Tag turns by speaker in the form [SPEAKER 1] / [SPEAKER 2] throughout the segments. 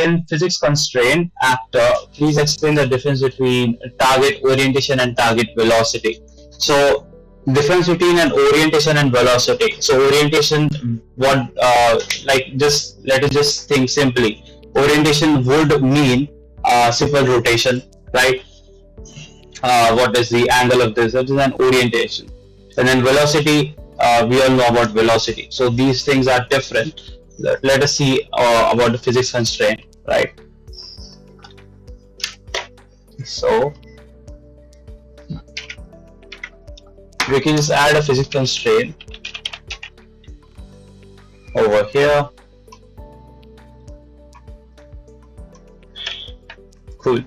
[SPEAKER 1] in physics constraint actor, please explain the difference between target orientation and target velocity. So difference between an orientation and velocity. So orientation, what like just let us just think simply. Orientation would mean simple rotation, right? What is the angle of this? That is an orientation. And then velocity, we all know about velocity. So these things are different. Let us see about the physics constraint, right? So we can just add a physics constraint over here. Cool.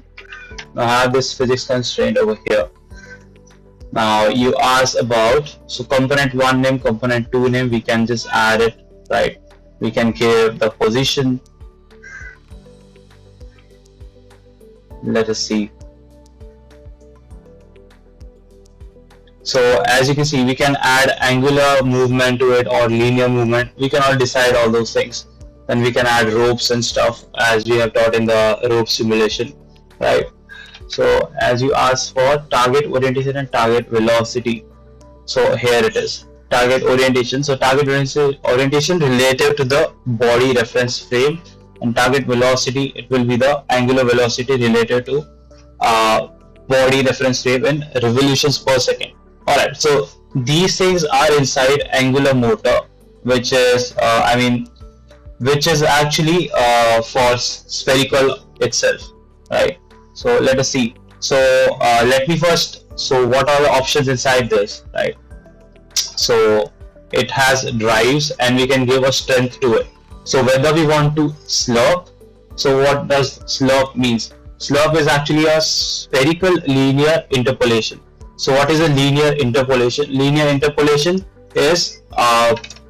[SPEAKER 1] Now I have this physics constraint over here. Now you ask about, so component 1 name, component 2 name, we can just add it, right? We can give the position. Let us see. So as you can see, we can add angular movement to it or linear movement. We can all decide all those things. Then we can add ropes and stuff as we have taught in the rope simulation, right? So as you asked for target orientation and target velocity. So here it is, target orientation. So target orientation relative to the body reference frame, and target velocity, it will be the angular velocity related to body reference frame in revolutions per second. Alright, so these things are inside angular motor, which is which is actually for spherical itself, right? So let us see. So let me first, so what are the options inside this, right? So it has drives and we can give a strength to it. So whether we want to slurp, so what does slurp means? Slurp is actually a spherical linear interpolation. So what is a linear interpolation? Linear interpolation is,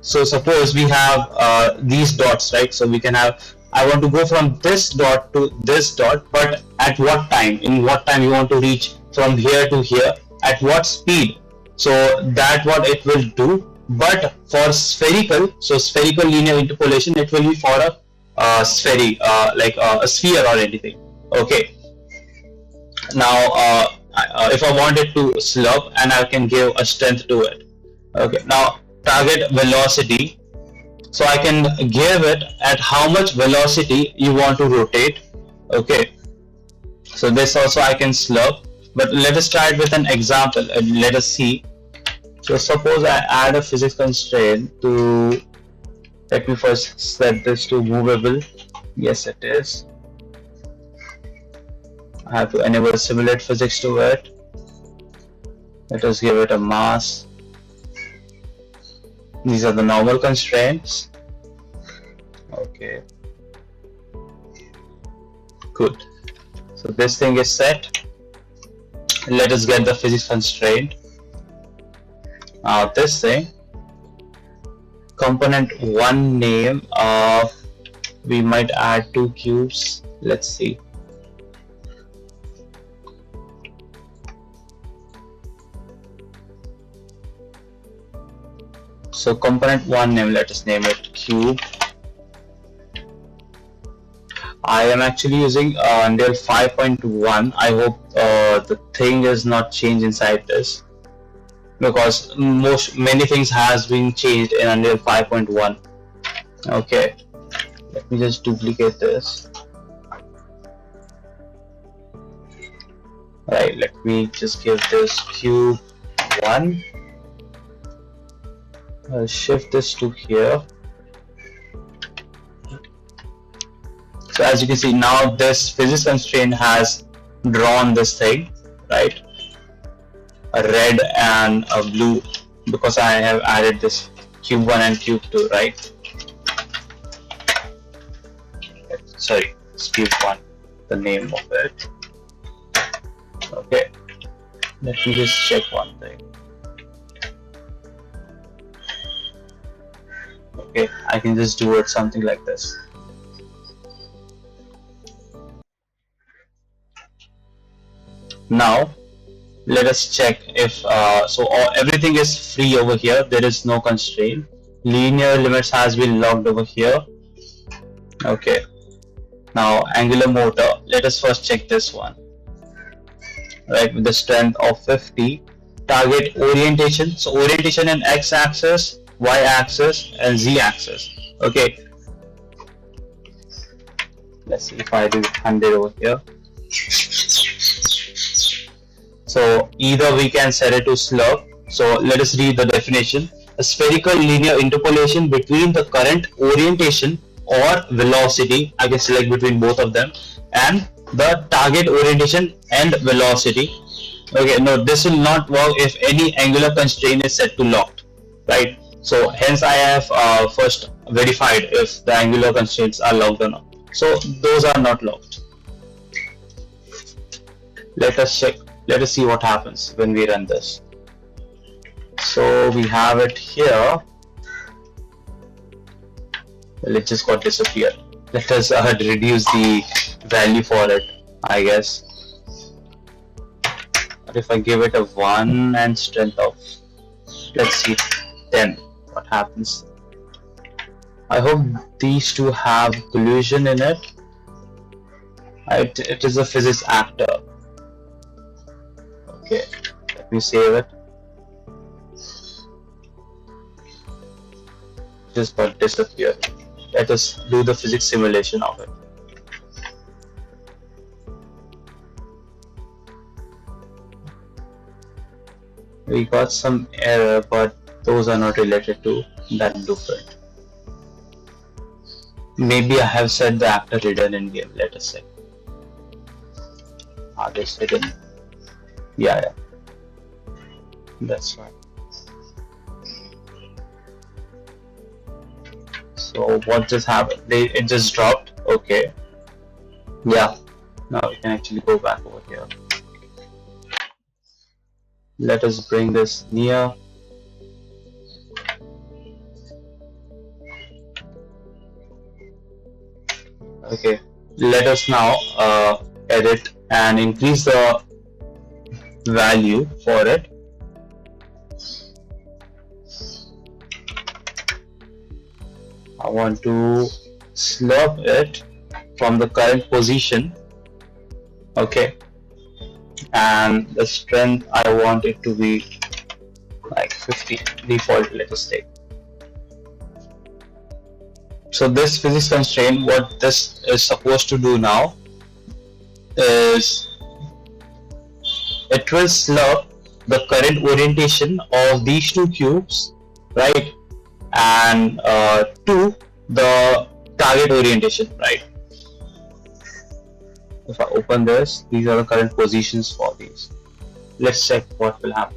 [SPEAKER 1] so suppose we have these dots, right? So we can have, I want to go from this dot to this dot, but at what time? In what time you want to reach from here to here? At what speed? So that what it will do. But for spherical, so spherical linear interpolation, it will be for a sphere, like a sphere or anything. Okay. Now, if I wanted to slurp, and I can give a strength to it. Okay. Now, target velocity. So I can give it at how much velocity you want to rotate. Okay. So this also I can slurp. But let us try it with an example and let us see. So suppose I add a physics constraint to, let me first set this to movable. Yes, it is. I have to enable simulate physics to it. Let us give it a mass. These are the normal constraints. Okay. Good. So this thing is set. Let us get the physics constraint. Now this thing, component 1 name, we might add 2 cubes. Let's see. So component 1 name, let us name it cube. I am actually using Unreal 5.1. I hope the thing is not changed inside this, because many things has been changed in Unreal 5.1. Okay, let me just duplicate this. Right, let me just give this cube 1. I'll shift this to here. So as you can see, now this physics constraint has drawn this thing, right? A red and a blue, because I have added this cube 1 and cube 2, right? Sorry, it's cube 1, the name of it. Okay, let me just check one thing. Okay, I can just do it something like this. Now let us check if everything is free over here. There is no constraint. Linear limits has been logged over here. Okay, Now angular motor, let us first check this one, right, with the strength of 50. Target orientation, so orientation in x-axis, y-axis and z-axis. Okay, let's see if I do 100 over here. So either we can set it to slurp. So let us read the definition. A spherical linear interpolation between the current orientation or velocity, I can select between both of them, and the target orientation and velocity. Okay, no, this will not work if any angular constraint is set to locked, right? So hence I have first verified if the angular constraints are locked or not. So those are not locked. Let us check. Let us see what happens when we run this. So we have it here. Well, it just got disappeared. Let us reduce the value for it, I guess. But if I give it a 1 and strength of, let's see, 10, what happens? I hope these two have collision in it. It is a physics actor. Okay, let me save it. Just got disappeared. Let us do the physics simulation of it. We got some error, but those are not related to that blueprint. Maybe I have set the actor hidden in game. Let us check. Are they hidden? Yeah, that's right. So what just happened? It just dropped. Okay. Yeah. Now we can actually go back over here. Let us bring this near. Okay. Let us now edit and increase the value for it. I want to slurp it from the current position. Okay, and the strength I want it to be like 50 default, let us take. So this physics constraint, what this is supposed to do now is it will slurp the current orientation of these two cubes, right, and to the target orientation, right? If I open this, these are the current positions for these. Let's check what will happen.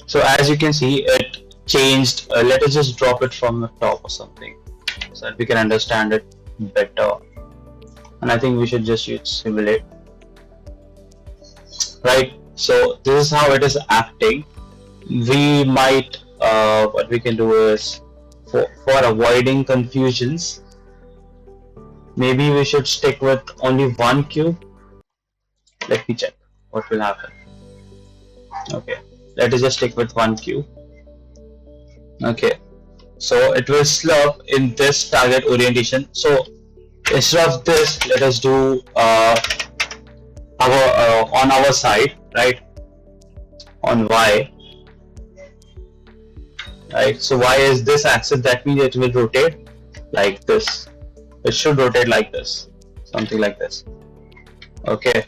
[SPEAKER 1] So as you can see, it changed. Let us just drop it from the top or something so that we can understand it better. And I think we should just use simulate. Right, so this is how it is acting. We might, what we can do is, for avoiding confusions, maybe we should stick with only one cube. Let me check what will happen. Okay, let us just stick with one cube. Okay, so it will slurp in this target orientation. So instead of this, let us do on our side, right, on y, right? So y is this axis, that means it will rotate like this. It should rotate like this, something like this. Okay,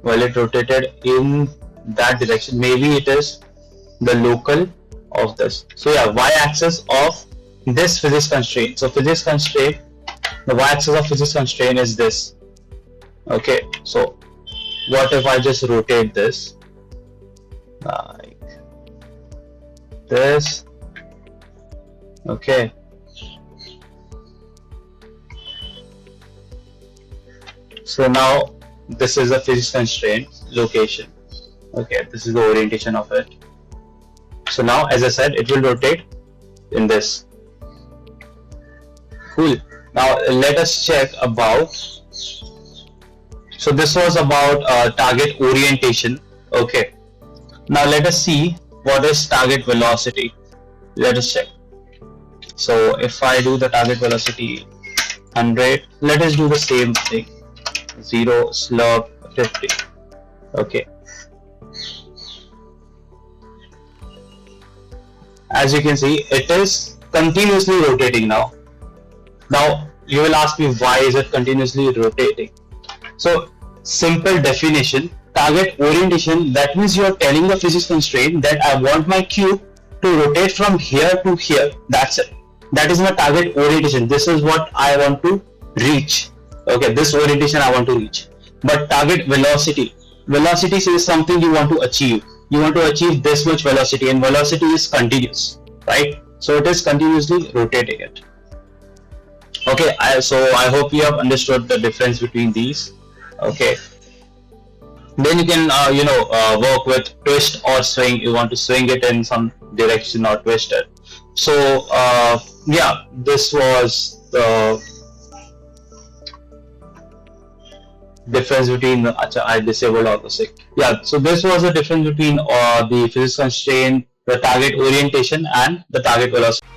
[SPEAKER 1] well, it rotated in that direction. Maybe it is the local of this. So yeah, y-axis of this physics constraint. So physics constraint, the y-axis of physics constraint is this. Okay, so what if I just rotate this like this? Okay, so now this is a physics constraint location. Okay, this is the orientation of it. So now, as I said, it will rotate in this. Cool. Now let us check about. So this was about target orientation. Okay. Now let us see what is target velocity. Let us check. So if I do the target velocity 100, let us do the same thing. 0 slurp 50. Okay. As you can see, it is continuously rotating now. Now you will ask me, why is it continuously rotating? So simple definition, target orientation, that means you are telling the physics constraint that I want my cube to rotate from here to here. That's it. That is my target orientation. This is what I want to reach. Okay, this orientation I want to reach. But target velocity, velocity says something you want to achieve. You want to achieve this much velocity, and velocity is continuous, right? So it is continuously rotating it. Okay, so I hope you have understood the difference between these. Okay, then you can work with twist or swing. You want to swing it in some direction or twist it. So yeah, this was the difference between I disabled all the six. Yeah, so this was the difference between the physics constraint, the target orientation, and the target velocity.